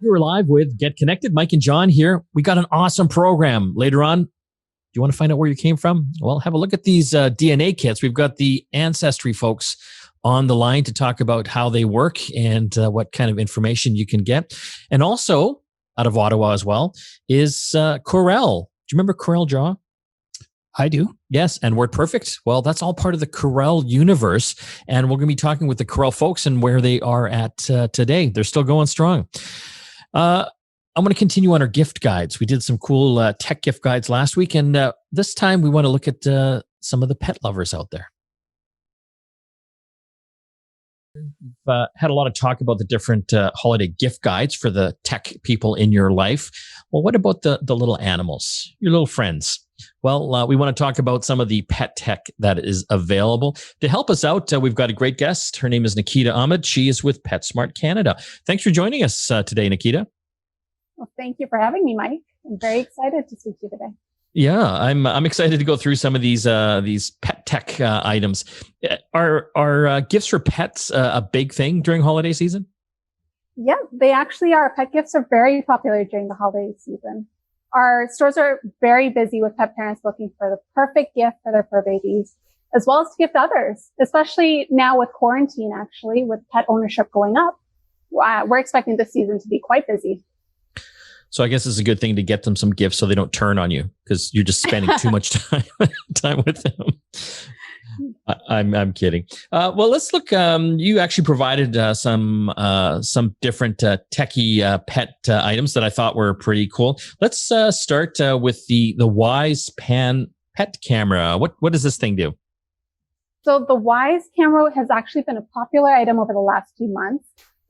You're live with Get Connected. Mike and John here. We got an awesome program later on. Do you want to find out where you came from? Well, have a look at these DNA kits. We've got the Ancestry folks on the line to talk about how they work and what kind of information you can get. And also, out of Ottawa as well, is Corel. Do you remember Corel, John? I do. Yes, and Word Perfect. Well, that's all part of the Corel universe. And we're going to be talking with the Corel folks and where they are at today. They're still going strong. I'm going to continue on our gift guides. We did some cool tech gift guides last week, and this time we want to look at some of the pet lovers out there. We've had a lot of talk about the different holiday gift guides for the tech people in your life. Well, what about the little animals, your little friends? Well, we want to talk about some of the pet tech that is available. To help us out, we've got a great guest. Her name is Nikita Ahmed. She is with PetSmart Canada. Thanks for joining us today, Nikita. Well, thank you for having me, Mike. I'm very excited to speak to you today. Yeah, I'm excited to go through some of these pet tech items. Are gifts for pets a big thing during holiday season? Yeah, they actually are. Pet gifts are very popular during the holiday season. Our stores are very busy with pet parents looking for the perfect gift for their fur babies, as well as to gift others, especially now with quarantine, actually, with pet ownership going up. We're expecting this season to be quite busy. So I guess it's a good thing to get them some gifts so they don't turn on you because you're just spending too much time with them. I'm kidding. Well, let's look. You actually provided some different techie pet items that I thought were pretty cool. Let's start with the Wise Pan pet camera. What does this thing do? So the Wise camera has actually been a popular item over the last few months.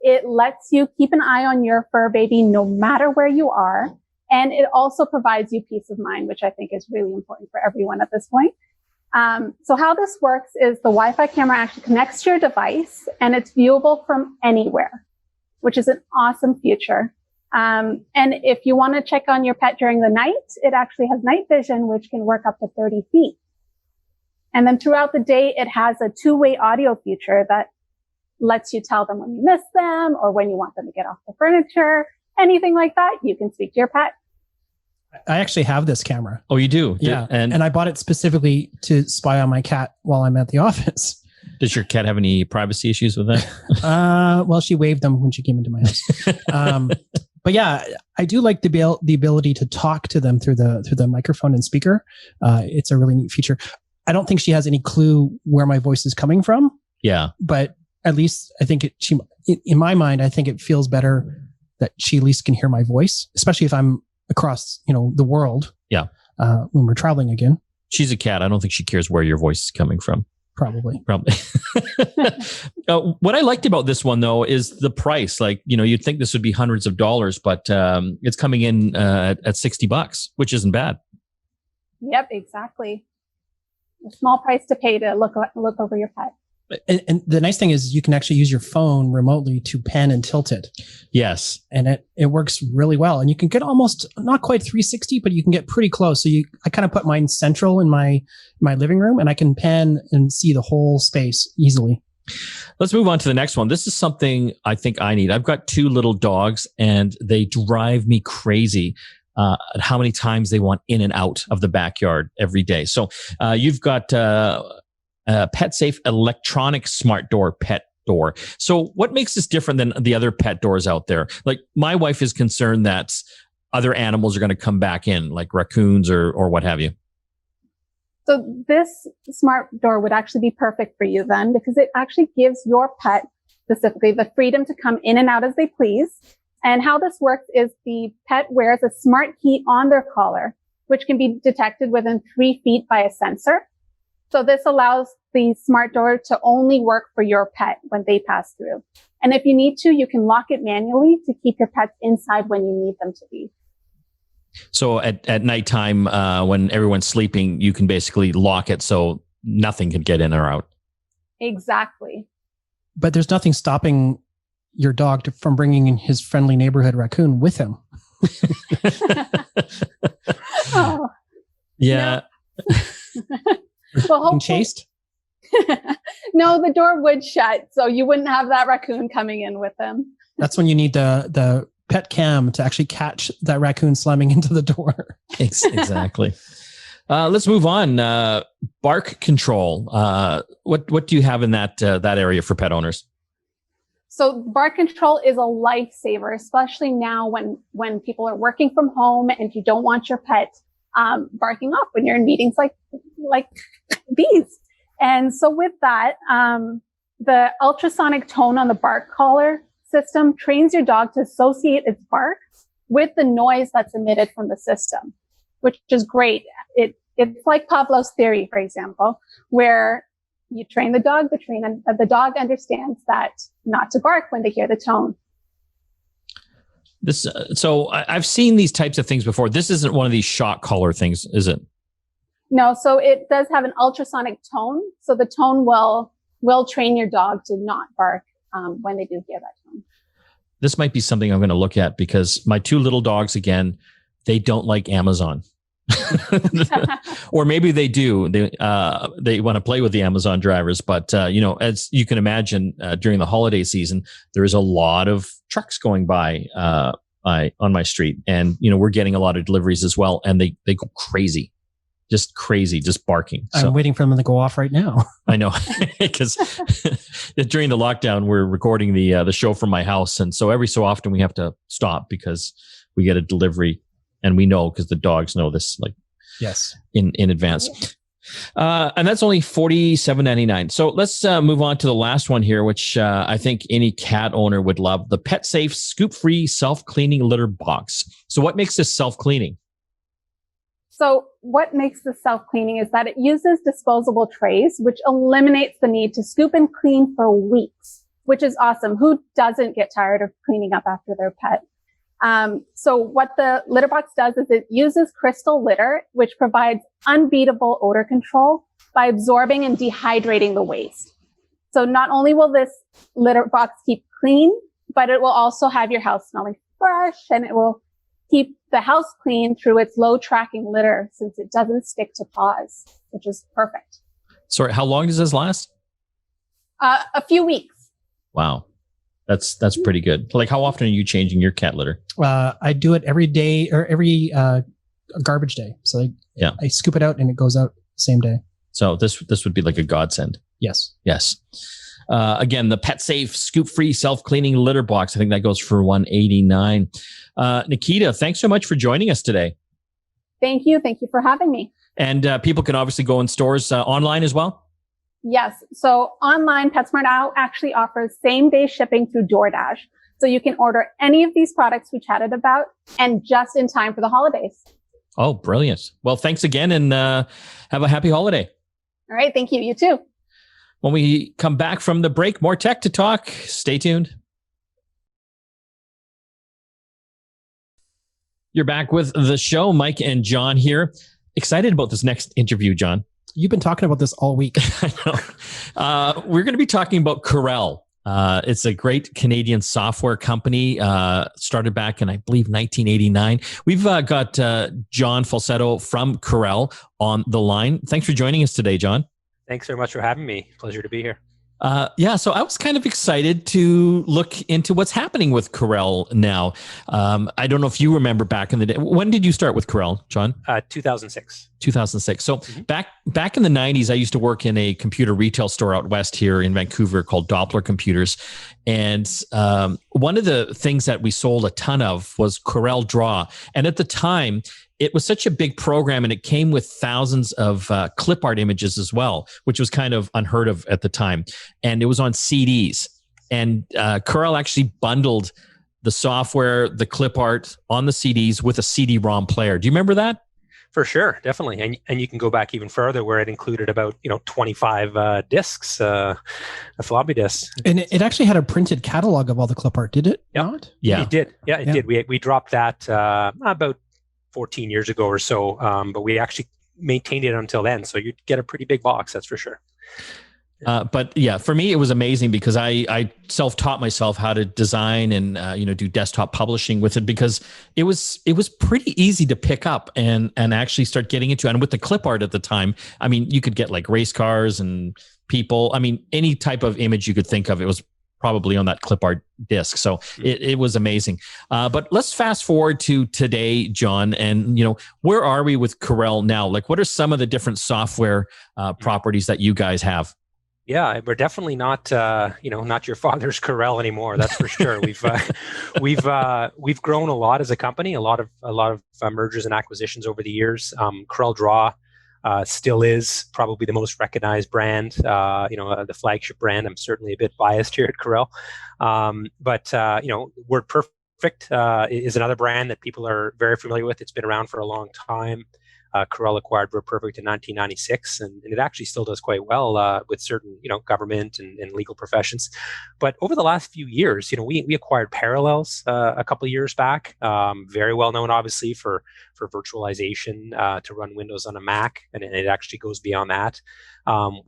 It lets you keep an eye on your fur baby no matter where you are. And it also provides you peace of mind, which I think is really important for everyone at this point. So how this works is the Wi-Fi camera actually connects to your device and it's viewable from anywhere, which is an awesome feature. And if you want to check on your pet during the night, it actually has night vision, which can work up to 30 feet. And then throughout the day, it has a two-way audio feature that lets you tell them when you miss them or when you want them to get off the furniture, anything like that. You can speak to your pet. I actually have this camera. Oh, you do? Yeah. And I bought it specifically to spy on my cat while I'm at the office. Does your cat have any privacy issues with that? Well, she waved them when she came into my house. But yeah, I do like the ability to talk to them through the microphone and speaker. It's a really neat feature. I don't think she has any clue where my voice is coming from. Yeah. But at least I think in my mind, I think it feels better that she at least can hear my voice, especially if I'm across, the world. Yeah. When we're traveling again. She's a cat. I don't think she cares where your voice is coming from. Probably. What I liked about this one though, is the price. Like, you'd think this would be hundreds of dollars, but it's coming in at $60, which isn't bad. Yep, exactly. A small price to pay to look over your pet. And the nice thing is you can actually use your phone remotely to pan and tilt it. Yes. And it works really well. And you can get almost not quite 360, but you can get pretty close. So I kind of put mine central in my living room and I can pan and see the whole space easily. Let's move on to the next one. This is something I think I need. I've got two little dogs and they drive me crazy. At how many times they want in and out of the backyard every day. So you've got Pet Safe electronic smart door pet door. So what makes this different than the other pet doors out there? Like my wife is concerned that other animals are going to come back in, like raccoons or what have you. So this smart door would actually be perfect for you then, because it actually gives your pet specifically the freedom to come in and out as they please. And how this works is the pet wears a smart key on their collar, which can be detected within 3 feet by a sensor. So this allows the smart door to only work for your pet when they pass through. And if you need to, you can lock it manually to keep your pets inside when you need them to be. So at nighttime, when everyone's sleeping, you can basically lock it so nothing can get in or out. Exactly. But there's nothing stopping your dog from bringing in his friendly neighborhood raccoon with him. Oh. Yeah. Well, chased? No, the door would shut, so you wouldn't have that raccoon coming in with him. That's when you need the pet cam to actually catch that raccoon slamming into the door. Exactly. Let's move on. Bark control. What do you have in that area for pet owners? So bark control is a lifesaver, especially now when people are working from home and you don't want your pet barking off when you're in meetings like these. And so with that, the ultrasonic tone on the bark collar system trains your dog to associate its bark with the noise that's emitted from the system, which is great. It's like Pavlov's theory, for example, where you train the dog, the dog understands that not to bark when they hear the tone. So I've seen these types of things before. This isn't one of these shock collar things, is it? No, so it does have an ultrasonic tone. So the tone will train your dog to not bark when they do hear that tone. This might be something I'm going to look at because my two little dogs, again, they don't like Amazon. Or maybe they do. They want to play with the Amazon drivers, but as you can imagine, during the holiday season, there is a lot of trucks going by on my street, and we're getting a lot of deliveries as well, and they go crazy, just barking. So, I'm waiting for them to go off right now. I know, because during the lockdown, we're recording the show from my house, and so every so often we have to stop because we get a delivery. And we know because the dogs know this, yes, in advance. And that's only $47.99. So let's move on to the last one here, which I think any cat owner would love: the PetSafe scoop-free self-cleaning litter box. So what makes this self-cleaning? So what makes this self-cleaning is that it uses disposable trays, which eliminates the need to scoop and clean for weeks, which is awesome. Who doesn't get tired of cleaning up after their pet? So what the litter box does is it uses crystal litter, which provides unbeatable odor control by absorbing and dehydrating the waste. So not only will this litter box keep clean, but it will also have your house smelling fresh, and it will keep the house clean through its low tracking litter since it doesn't stick to paws, which is perfect. Sorry, how long does this last? A few weeks. Wow. That's pretty good. Like, how often are you changing your cat litter? I do it every day or every garbage day. So I scoop it out and it goes out the same day. So this would be like a godsend. Yes. Yes. Again, the PetSafe scoop-free self-cleaning litter box. I think that goes for $189. Nikita, thanks so much for joining us today. Thank you. Thank you for having me. And people can obviously go in stores online as well? Yes. So online, PetSmart now actually offers same-day shipping through DoorDash. So you can order any of these products we chatted about, and just in time for the holidays. Oh, brilliant. Well, thanks again, and have a happy holiday. All right. Thank you. You too. When we come back from the break, more tech to talk. Stay tuned. You're back with the show. Mike and John here. Excited about this next interview, John. You've been talking about this all week. I know. We're going to be talking about Corel. It's a great Canadian software company, started back in, I believe, 1989. We've got John Falsetto from Corel on the line. Thanks for joining us today, John. Thanks very much for having me. Pleasure to be here. So I was kind of excited to look into what's happening with Corel now. I don't know if you remember back in the day. When did you start with Corel, John? 2006. 2006. So back in the 90s, I used to work in a computer retail store out west here in Vancouver called Doppler Computers. And one of the things that we sold a ton of was Corel Draw. And at the time, it was such a big program, and it came with thousands of clip art images as well, which was kind of unheard of at the time. And it was on CDs. And Corel actually bundled the software, the clip art on the CDs with a CD-ROM player. Do you remember that? For sure, definitely. And you can go back even further where it included about 25 discs, a floppy disk. And it actually had a printed catalog of all the clip art, did it not? Yeah. It did. Yeah, it did. We dropped that about 14 years ago or so, but we actually maintained it until then. So you'd get a pretty big box, that's for sure. But yeah, for me, it was amazing because I self-taught myself how to design and, do desktop publishing with it, because it was pretty easy to pick up and actually start getting into. And with the clip art at the time, you could get like race cars and people, any type of image you could think of. It was probably on that clip art disc. So it was amazing. But let's fast forward to today, John, and where are we with Corel now? Like, what are some of the different software properties that you guys have? Yeah, we're definitely not, not your father's Corel anymore. That's for sure. We've grown a lot as a company. A lot of mergers and acquisitions over the years. Corel Draw still is probably the most recognized brand. The flagship brand. I'm certainly a bit biased here at Corel, but WordPerfect is another brand that people are very familiar with. It's been around for a long time. Corel acquired WordPerfect in 1996, and it actually still does quite well with certain, government and legal professions. But over the last few years, we acquired Parallels a couple of years back. Very well known, obviously, for virtualization to run Windows on a Mac, and it actually goes beyond that.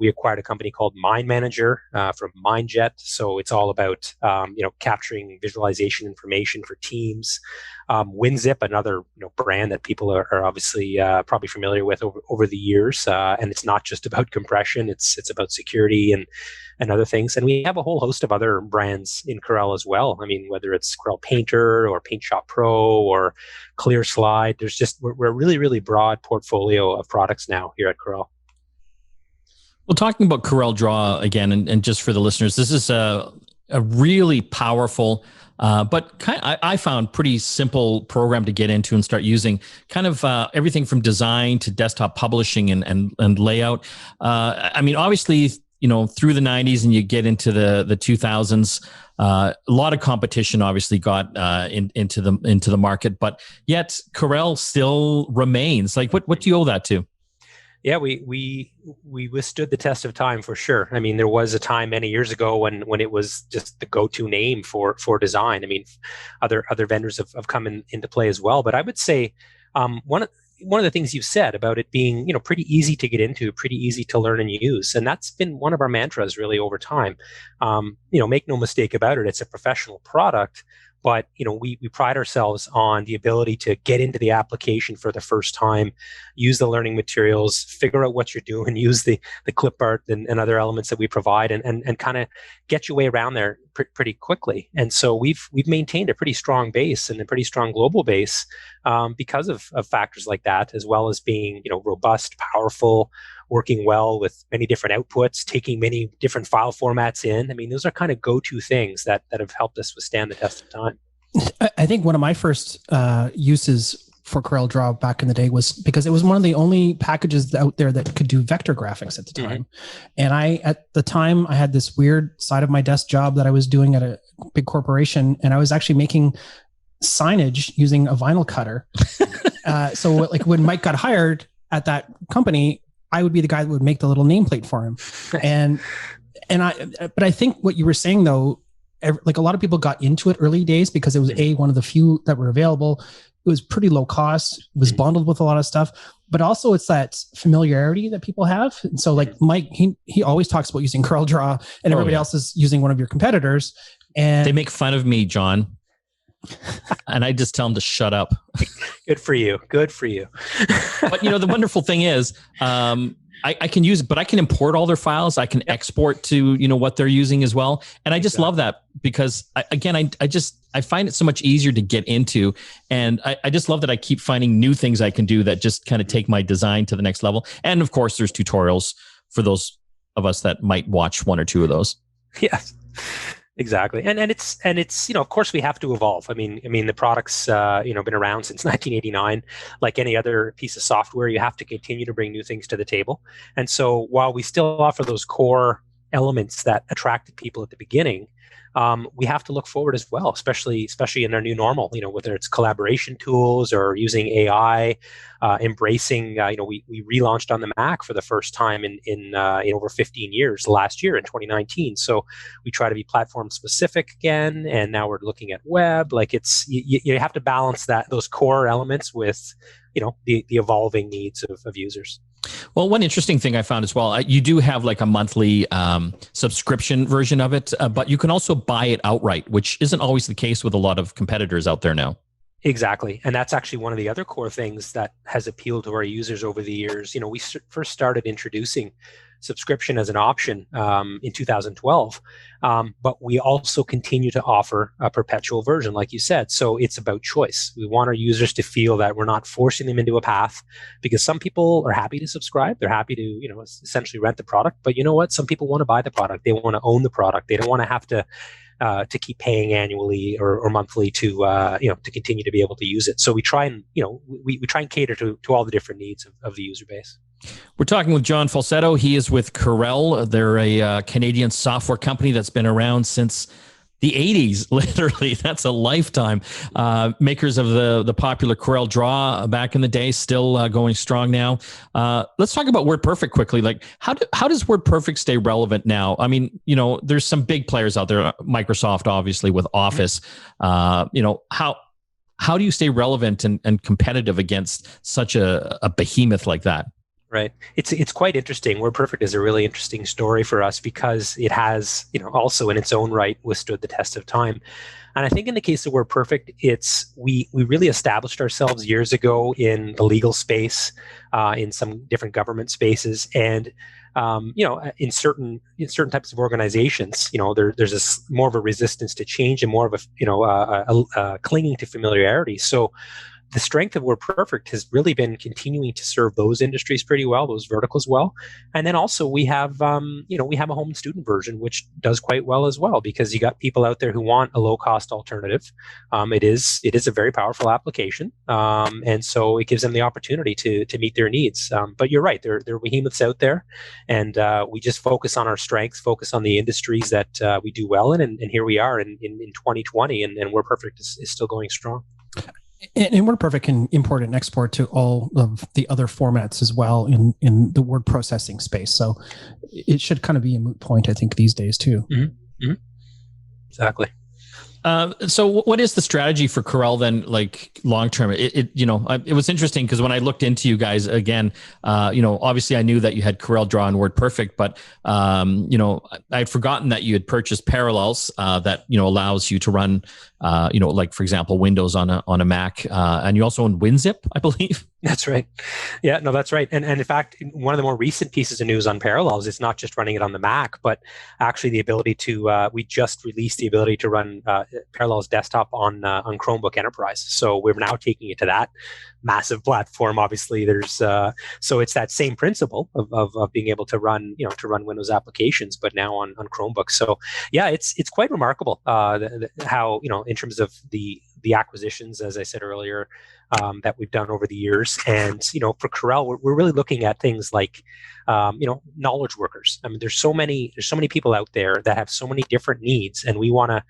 We acquired a company called Mind Manager from MindJet, so it's all about capturing visualization information for teams. WinZip, another brand that people are obviously probably familiar with over the years, and it's not just about compression; it's about security and other things. And we have a whole host of other brands in Corel as well. I mean, whether it's Corel Painter or PaintShop Pro or ClearSlide, we're a really, really broad portfolio of products now here at Corel. Well, talking about Corel Draw again, and just for the listeners, this is a really powerful, but I found pretty simple program to get into and start using. Kind of everything from design to desktop publishing and layout. I mean, obviously, through the 90s and you get into the 2000s, a lot of competition obviously got into the market, but yet Corel still remains. Like, what do you owe that to? Yeah, we withstood the test of time for sure. I mean, there was a time many years ago when it was just the go-to name for design. I mean, other vendors have come into play as well. But I would say one of the things you've said about it being pretty easy to get into, pretty easy to learn and use, and that's been one of our mantras really over time. Make no mistake about it, it's a professional product. But we pride ourselves on the ability to get into the application for the first time, use the learning materials, figure out what you're doing, use the clip art and other elements that we provide, and kind of get your way around there pretty quickly. And so we've maintained a pretty strong base and a pretty strong global base because of factors like that, as well as being robust, powerful, working well with many different outputs, taking many different file formats in. I mean, those are kind of go-to things that have helped us withstand the test of time. I think one of my first uses for Corel Draw back in the day was because it was one of the only packages out there that could do vector graphics at the time. Mm-hmm. And at the time, I had this weird side of my desk job that I was doing at a big corporation, and I was actually making signage using a vinyl cutter. So like when Mike got hired at that company, I would be the guy that would make the little nameplate for him. But I think what you were saying though, like a lot of people got into it early days because it was one of the few that were available. It was pretty low cost, it was bundled with a lot of stuff, but also it's that familiarity that people have. And so like Mike, he always talks about using Corel Draw, and everybody else is using one of your competitors. And they make fun of me, John. And I just tell them to shut up. Good for you. Good for you. But the wonderful thing is, I can use it, but I can import all their files. I can export to, what they're using as well. And I just love that because I find it so much easier to get into. And I just love that I keep finding new things I can do that just kind of take my design to the next level. And of course, there's tutorials for those of us that might watch one or two of those. Yes. Exactly. And it's of course we have to evolve. I mean the product's been around since 1989. Like any other piece of software, you have to continue to bring new things to the table. And so while we still offer those core elements that attracted people at the beginning, we have to look forward as well, especially in our new normal, whether it's collaboration tools or using AI, embracing, we relaunched on the Mac for the first time in over 15 years last year in 2019. So we try to be platform specific again. And now we're looking at web. Like you have to balance those core elements with, the evolving needs of users. Well, one interesting thing I found as well, you do have like a monthly subscription version of it, but you can also buy it outright, which isn't always the case with a lot of competitors out there now. Exactly. And that's actually one of the other core things that has appealed to our users over the years. We first started introducing subscription as an option in 2012. But we also continue to offer a perpetual version, like you said. So it's about choice. We want our users to feel that we're not forcing them into a path, because some people are happy to subscribe. They're happy to, essentially rent the product. But you know what? Some people want to buy the product. They want to own the product. They don't want to have to keep paying annually or monthly to continue to be able to use it. So we try and we try and cater to all the different needs of the user base. We're talking with John Falsetto. He is with Corel. They're a Canadian software company that's been around since the 80s, literally. That's a lifetime. Makers of the popular Corel Draw back in the day, still going strong now. Let's talk about WordPerfect quickly. Like, how does WordPerfect stay relevant now? I mean, there's some big players out there. Microsoft, obviously, with Office. How do you stay relevant and competitive against such a behemoth like that? Right. It's quite interesting. WordPerfect is a really interesting story for us because it has, also in its own right withstood the test of time. And I think in the case of WordPerfect, we really established ourselves years ago in the legal space, in some different government spaces, and in certain types of organizations, there's this more of a resistance to change and more of a clinging to familiarity. So the strength of WordPerfect has really been continuing to serve those industries pretty well, those verticals well. And then also we have a home and student version, which does quite well as well, because you got people out there who want a low cost alternative. It is a very powerful application. And so it gives them the opportunity to meet their needs. But you're right, there are behemoths out there, and we just focus on our strengths, focus on the industries that we do well in. And here we are in 2020, and WordPerfect is still going strong. And WordPerfect can import and export to all of the other formats as well in the word processing space. So it should kind of be a moot point, I think, these days too. Mm-hmm. Mm-hmm. Exactly. So what is the strategy for Corel then, like long term? It was interesting because when I looked into you guys again, obviously I knew that you had Corel Draw and WordPerfect, but I'd forgotten that you had purchased Parallels that allows you to run like for example Windows on a Mac, and you also own WinZip, I believe. That's right. Yeah, no, that's right. And in fact, one of the more recent pieces of news on Parallels is not just running it on the Mac, but actually the ability to, we just released the ability to run Parallels desktop on Chromebook Enterprise. So we're now taking it to that massive platform. Obviously, there's so it's that same principle of being able to run Windows applications, but now on Chromebook. So yeah, it's quite remarkable how in terms of the acquisitions, as I said earlier, that we've done over the years. And for Corel, we're really looking at things like knowledge workers. I mean, there's so many people out there that have so many different needs, and we want to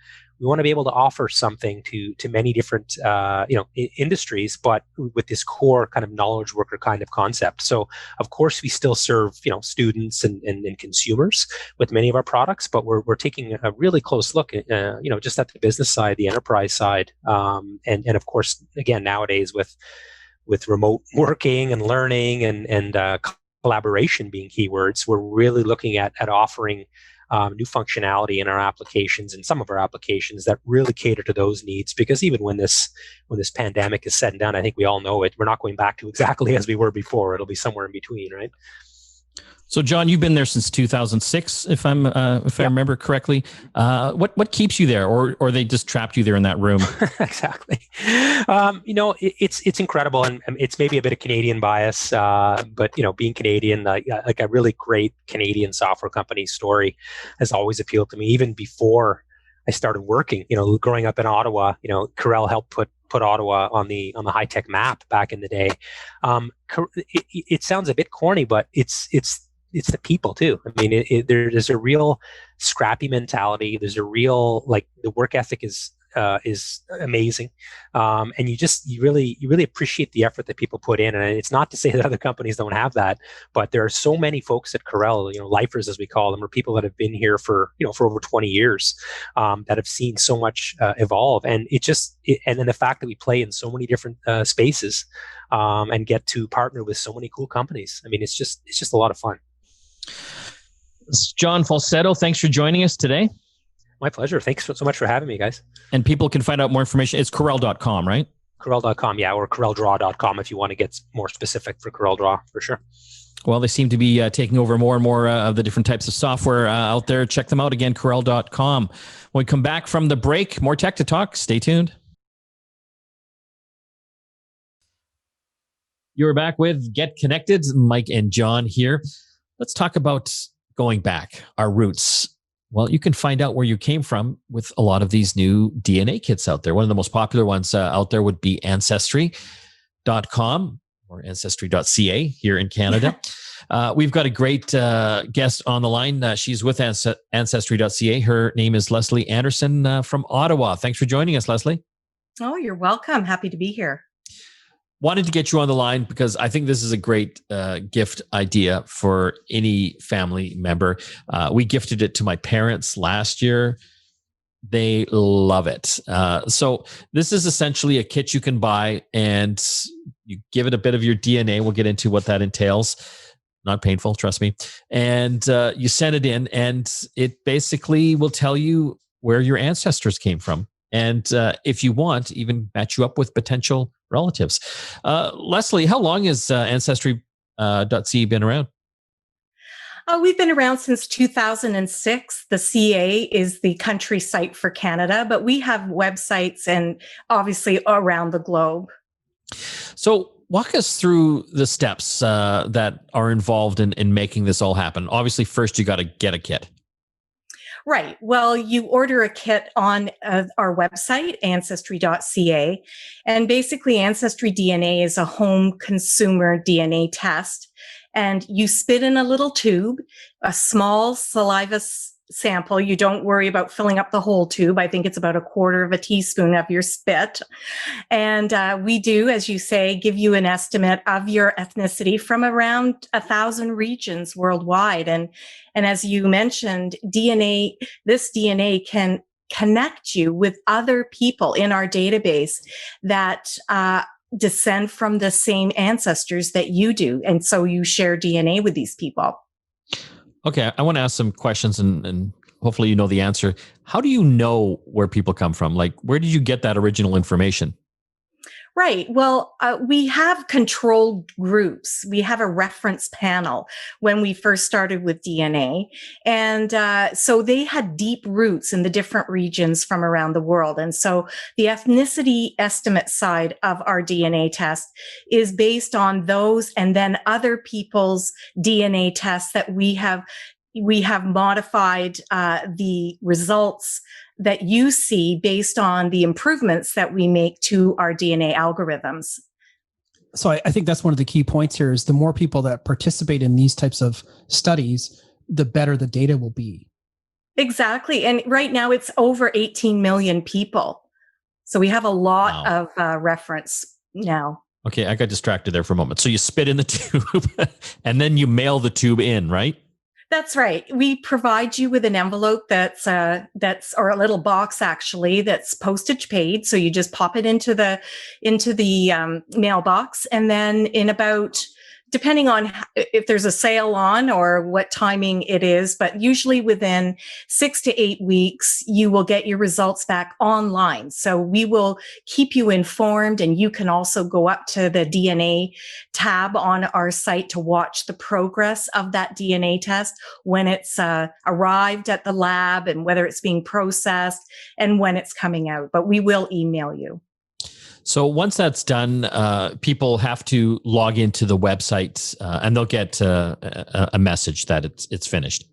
be able to offer something to many different industries, but with this core kind of knowledge worker kind of concept. So of course we still serve students and consumers with many of our products, but we're taking a really close look at just at the business side, the enterprise side, and of course again nowadays with remote working and learning and collaboration being keywords, we're really looking at offering new functionality in our applications and some of our applications that really cater to those needs. Because even when this pandemic is said and done, I think we all know it, we're not going back to exactly as we were before. It'll be somewhere in between, right? So, John, you've been there since 2006, if I remember correctly. What keeps you there, or they just trapped you there in that room? Exactly. It's incredible, and it's maybe a bit of Canadian bias, but being Canadian, like a really great Canadian software company story has always appealed to me, even before I started working. Growing up in Ottawa, Corel helped put Ottawa on the high tech map back in the day. It sounds a bit corny, but it's the people too. I mean, there's a real scrappy mentality. There's a real, the work ethic is amazing. And you really appreciate the effort that people put in. And it's not to say that other companies don't have that, but there are so many folks at Corel, lifers as we call them, or people that have been here for over 20 years, that have seen so much evolve. And and then the fact that we play in so many different spaces, and get to partner with so many cool companies. I mean, it's just a lot of fun. John Falsetto, thanks for joining us today. My pleasure. Thanks so much for having me, guys. And people can find out more information. It's Corel.com, right? Corel.com, yeah, or CorelDraw.com if you want to get more specific for Corel Draw, for sure. Well, they seem to be taking over more and more of the different types of software out there. Check them out again, Corel.com. When we come back from the break, more tech to talk. Stay tuned. You're back with Get Connected. Mike and John here. Let's talk about going back, our roots. Well, you can find out where you came from with a lot of these new DNA kits out there. One of the most popular ones out there would be Ancestry.com or Ancestry.ca here in Canada. We've got a great guest on the line. She's with Ancestry.ca. Her name is Lesley Anderson from Ottawa. Thanks for joining us, Lesley. Oh, you're welcome. Happy to be here. Wanted to get you on the line because I think this is a great gift idea for any family member. We gifted it to my parents last year. They love it. So this is essentially a kit you can buy and you give it a bit of your DNA. We'll get into what that entails. Not painful, trust me. And you send it in and it basically will tell you where your ancestors came from. And if you want, even match you up with potential relatives. Lesley, how long has Ancestry.ca been around? We've been around since 2006. The CA is the country site for Canada, but we have websites and obviously around the globe. So walk us through the steps that are involved in making this all happen. Obviously, first you got to get a kit. Right. Well, you order a kit on our website, Ancestry.ca, and basically Ancestrydna is a home consumer DNA test. And you spit in a little tube, a small saliva sample. You don't worry about filling up the whole tube. I think it's about 1/4 teaspoon of your spit. And we do, as you say, give you an estimate of your ethnicity from around 1,000 regions worldwide. And as you mentioned, this DNA can connect you with other people in our database that descend from the same ancestors that you do. And so you share DNA with these people. Okay, I want to ask some questions and hopefully you know the answer. How do you know where people come from? Like, where did you get that original information? Right. Well, we have controlled groups. We have a reference panel when we first started with DNA. And so they had deep roots in the different regions from around the world. And so the ethnicity estimate side of our DNA test is based on those and then other people's DNA tests that we have modified the results that you see based on the improvements that we make to our DNA algorithms. So I think that's one of the key points here is the more people that participate in these types of studies, the better the data will be. Exactly. And right now it's over 18 million people. So we have a lot of reference now. Okay, I got distracted there for a moment. So you spit in the tube and then you mail the tube in, right? That's right. We provide you with an envelope that's or a little box actually that's postage paid. So you just pop it into the mailbox, and then in about, depending on if there's a sale on or what timing it is, but usually within 6 to 8 weeks, you will get your results back online. So we will keep you informed, and you can also go up to the DNA tab on our site to watch the progress of that DNA test when it's arrived at the lab and whether it's being processed and when it's coming out. But we will email you. So once that's done, people have to log into the website and they'll get a message that it's finished.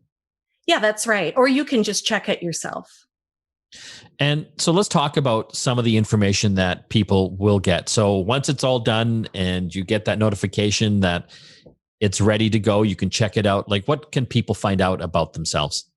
Yeah, that's right. Or you can just check it yourself. And so let's talk about some of the information that people will get. So once it's all done and you get that notification that it's ready to go, you can check it out. Like, what can people find out about themselves?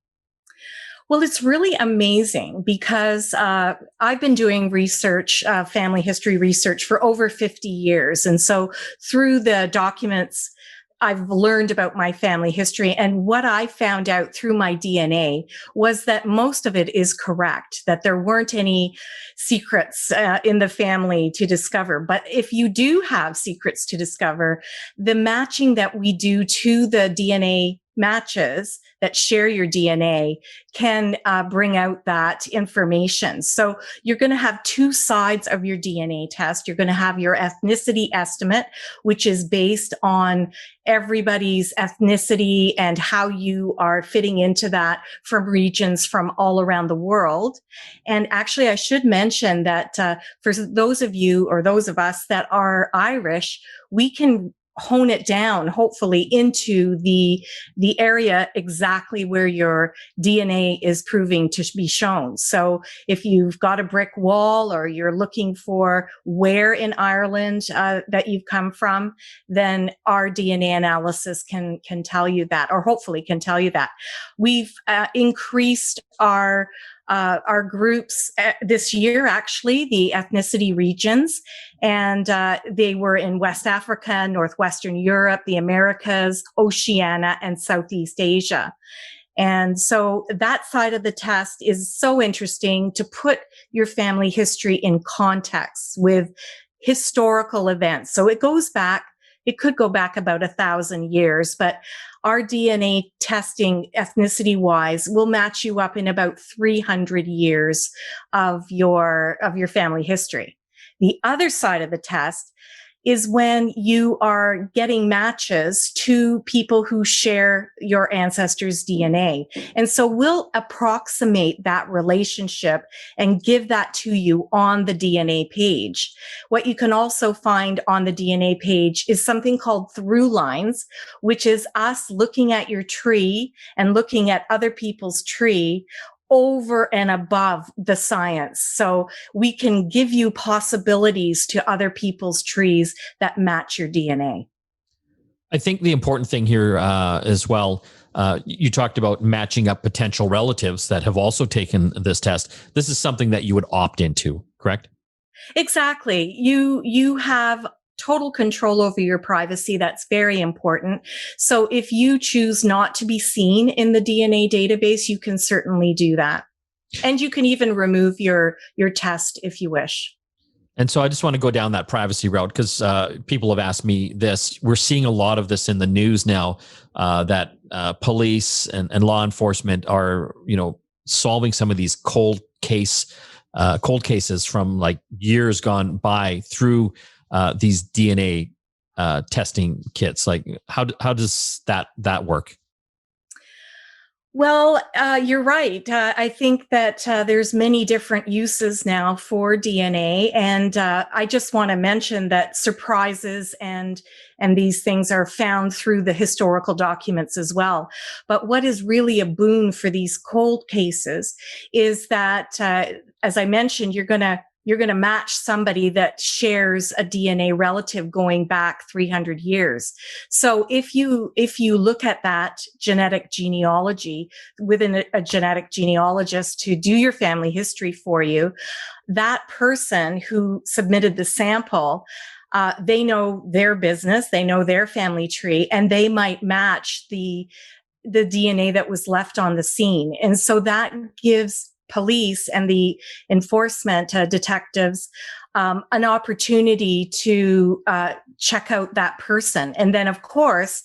Well, it's really amazing because I've been doing research, family history research for over 50 years. And so through the documents, I've learned about my family history. And what I found out through my DNA was that most of it is correct, that there weren't any secrets in the family to discover. But if you do have secrets to discover, the matching that we do to the DNA matches that share your DNA can bring out that information. So you're going to have two sides of your DNA test. You're going to have your ethnicity estimate, which is based on everybody's ethnicity and how you are fitting into that from regions from all around the world. And actually, I should mention that for those of you or those of us that are Irish, we can hone it down, hopefully, into the area exactly where your DNA is proving to be shown. So if you've got a brick wall or you're looking for where in Ireland that you've come from, then our DNA analysis can tell you that, or hopefully can tell you that. We've increased our groups this year, actually, the ethnicity regions, and they were in West Africa, Northwestern Europe, the Americas, Oceania, and Southeast Asia. And so that side of the test is so interesting to put your family history in context with historical events. So it goes back. It could go back about 1,000 years, but our DNA testing ethnicity wise will match you up in about 300 years of your family history. The other side of the test is when you are getting matches to people who share your ancestors' DNA. And so we'll approximate that relationship and give that to you on the DNA page. What you can also find on the DNA page is something called through lines, which is us looking at your tree and looking at other people's tree over and above the science. So we can give you possibilities to other people's trees that match your DNA. I think the important thing here as well, you talked about matching up potential relatives that have also taken this test. This is something that you would opt into, correct? Exactly. You have total control over your privacy. That's very important. So if you choose not to be seen in the DNA database, you can certainly do that. And you can even remove your test if you wish. And so I just want to go down that privacy route because people have asked me this. We're seeing a lot of this in the news now that police and law enforcement are, solving some of these cold cases from like years gone by through these DNA testing kits. Like how does that work? Well, you're right. I think that there's many different uses now for DNA, and I just want to mention that surprises and these things are found through the historical documents as well. But what is really a boon for these cold cases is that, as I mentioned, you're going to match somebody that shares a DNA relative going back 300 years. So if you look at that genetic genealogy within a genetic genealogist to do your family history for you, that person who submitted the sample, they know their business, they know their family tree, and they might match the DNA that was left on the scene. And so that gives police and the enforcement detectives an opportunity to check out that person. And then, of course,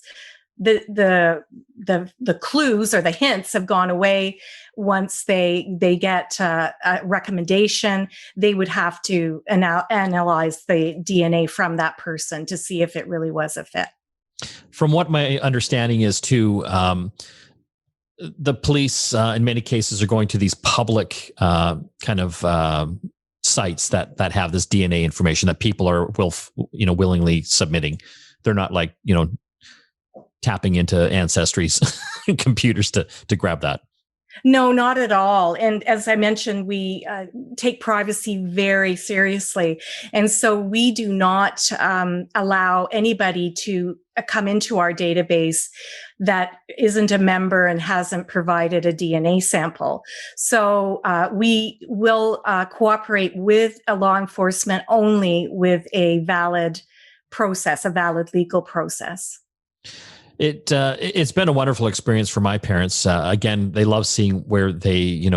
the clues or the hints have gone away once they get a recommendation. They would have to analyze the DNA from that person to see if it really was a fit. From what my understanding is too, the police, in many cases, are going to these public kind of sites that have this DNA information that people are willingly submitting. They're not like tapping into Ancestry's computers to grab that. No, not at all. And as I mentioned, we take privacy very seriously. And so we do not allow anybody to come into our database that isn't a member and hasn't provided a DNA sample. So we will cooperate with a law enforcement only with a valid process, a valid legal process. It's been a wonderful experience for my parents. Again, they love seeing where they,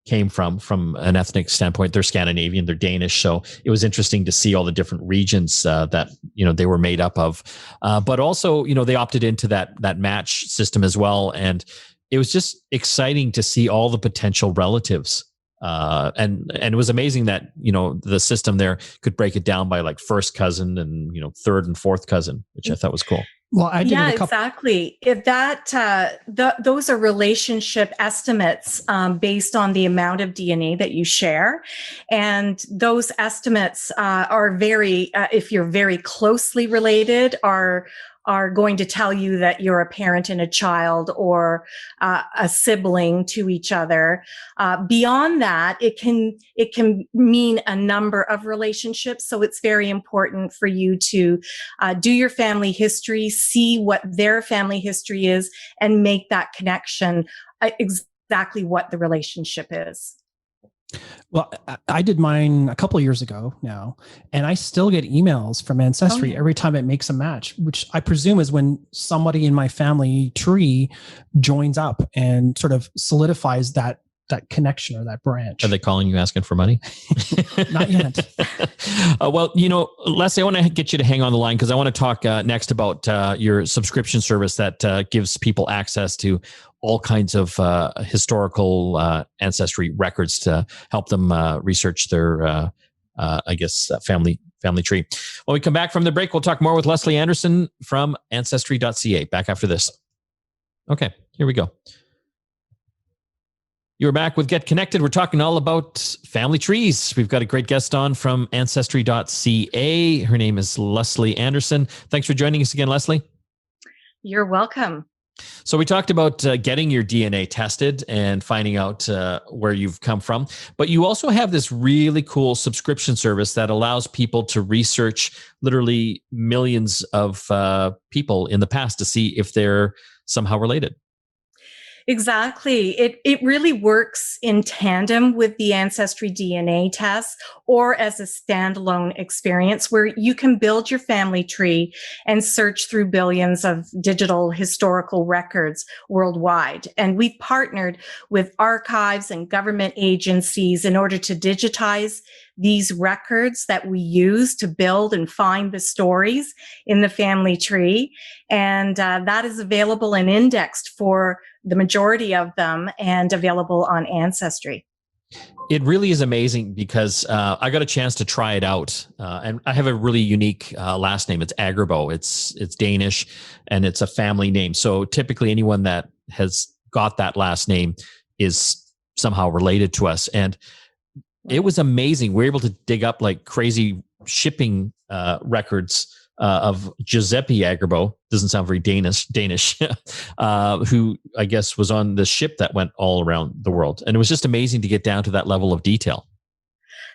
came from an ethnic standpoint. They're Scandinavian, they're Danish. So it was interesting to see all the different regions that, they were made up of. But also, they opted into that match system as well. And it was just exciting to see all the potential relatives. And it was amazing that, the system there could break it down by like first cousin and, third and fourth cousin, which I thought was cool. Well, I did exactly. If those are relationship estimates based on the amount of DNA that you share, and those estimates are very, if you're very closely related, are going to tell you that you're a parent and a child or a sibling to each other. Beyond that, it can mean a number of relationships. So it's very important for you to do your family history, see what their family history is, and make that connection exactly what the relationship is. Well, I did mine a couple of years ago now, and I still get emails from Ancestry every time it makes a match, which I presume is when somebody in my family tree joins up and sort of solidifies that connection or that branch. Are they calling you asking for money? Not yet. Well, Lesley, I want to get you to hang on the line because I want to talk next about your subscription service that gives people access to all kinds of historical ancestry records to help them research their, family tree. When we come back from the break, we'll talk more with Lesley Anderson from Ancestry.ca. Back after this. Okay, here we go. You're back with Get Connected. We're talking all about family trees. We've got a great guest on from Ancestry.ca. Her name is Lesley Anderson. Thanks for joining us again, Lesley. You're welcome. So we talked about getting your DNA tested and finding out where you've come from. But you also have this really cool subscription service that allows people to research literally millions of people in the past to see if they're somehow related. Exactly. It really works in tandem with the Ancestry DNA test or as a standalone experience where you can build your family tree and search through billions of digital historical records worldwide. And we've partnered with archives and government agencies in order to digitize these records that we use to build and find the stories in the family tree. And that is available and indexed for the majority of them and available on Ancestry. It really is amazing because I got a chance to try it out. And I have a really unique last name. It's Agerbo. It's Danish and it's a family name. So typically anyone that has got that last name is somehow related to us. And it was amazing. We were able to dig up like crazy shipping records of Giuseppe Agerbo. Doesn't sound very Danish, who I guess was on the ship that went all around the world. And it was just amazing to get down to that level of detail.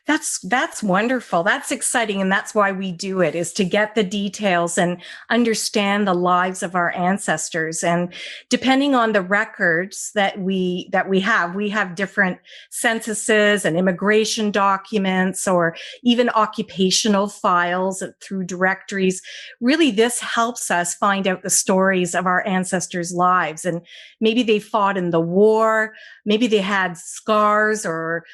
That's wonderful. That's exciting. And that's why we do it, is to get the details and understand the lives of our ancestors. And depending on the records that we have different censuses and immigration documents, or even occupational files through directories. Really, this helps us find out the stories of our ancestors' lives. And maybe they fought in the war, maybe they had scars or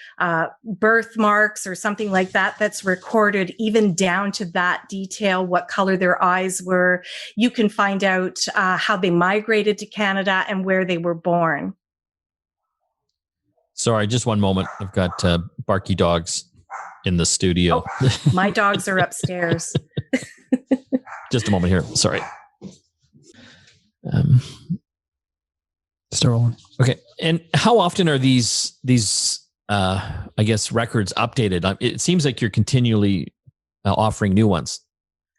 birthmarks or something like that that's recorded even down to that detail, what color their eyes were. You can find out how they migrated to Canada and where they were born. Sorry, just one moment. I've got barky dogs in the studio. Oh, my dogs are upstairs. Just a moment here. Sorry. Still rolling. Okay. And how often are these I guess records updated? It seems like you're continually offering new ones.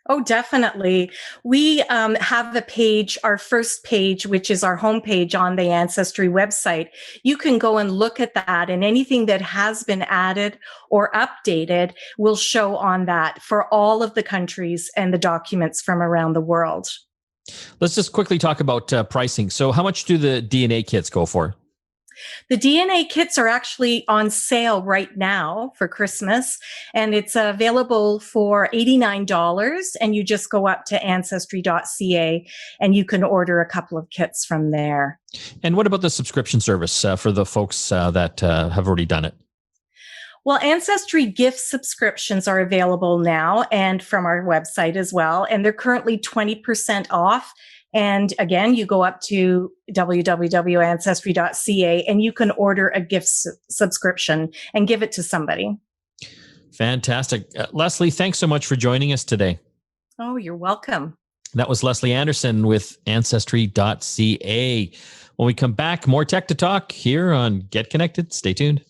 Oh, definitely. We have the page, our first page, which is our homepage on the Ancestry website. You can go and look at that, and anything that has been added or updated will show on that for all of the countries and the documents from around the world. Let's just quickly talk about pricing. So how much do the DNA kits go for? The DNA kits are actually on sale right now for Christmas, and it's available for $89. And you just go up to Ancestry.ca and you can order a couple of kits from there. And what about the subscription service for the folks that have already done it? Well, Ancestry gift subscriptions are available now and from our website as well. And they're currently 20% off. And again, you go up to www.ancestry.ca and you can order a gift subscription and give it to somebody. Fantastic. Lesley, thanks so much for joining us today. Oh, you're welcome. That was Lesley Anderson with Ancestry.ca. When we come back, more tech to talk here on Get Connected. Stay tuned.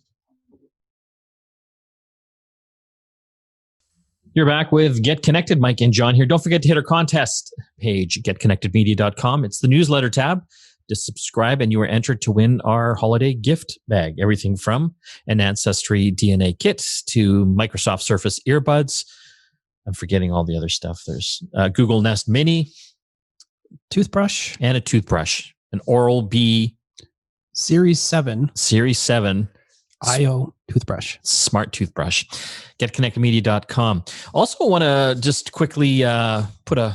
You're back with Get Connected. Mike and John here. Don't forget to hit our contest page, getconnectedmedia.com. It's the newsletter tab. Just subscribe and you are entered to win our holiday gift bag. Everything from an Ancestry DNA kit to Microsoft Surface earbuds. I'm forgetting all the other stuff. There's Google Nest Mini. Toothbrush. And a toothbrush. An Oral-B. Series 7. Series 7. IO toothbrush. Smart toothbrush. GetConnectedMedia.com. Also want to just quickly put a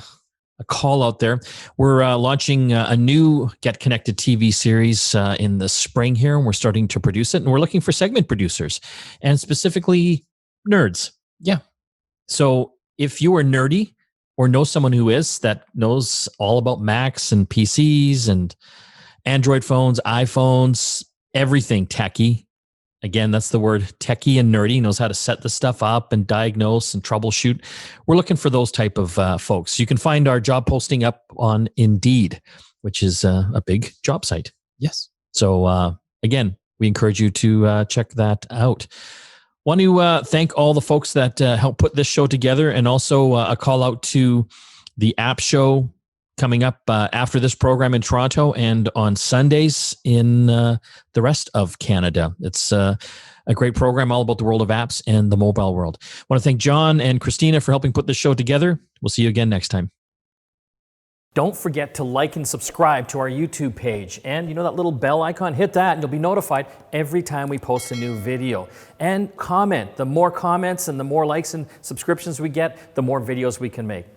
call out there. We're launching a new Get Connected TV series in the spring here, and we're starting to produce it. And we're looking for segment producers, and specifically nerds. Yeah. So if you are nerdy or know someone who is, that knows all about Macs and PCs and Android phones, iPhones, everything techie. Again, that's the word, techie and nerdy, knows how to set the stuff up and diagnose and troubleshoot. We're looking for those type of folks. You can find our job posting up on Indeed, which is a big job site. Yes. So again, we encourage you to check that out. Want to thank all the folks that helped put this show together, and also a call out to the app show coming up after this program in Toronto and on Sundays in the rest of Canada. It's a great program all about the world of apps and the mobile world. I want to thank John and Christina for helping put this show together. We'll see you again next time. Don't forget to like and subscribe to our YouTube page. And you know that little bell icon? Hit that and you'll be notified every time we post a new video. And comment. The more comments and the more likes and subscriptions we get, the more videos we can make.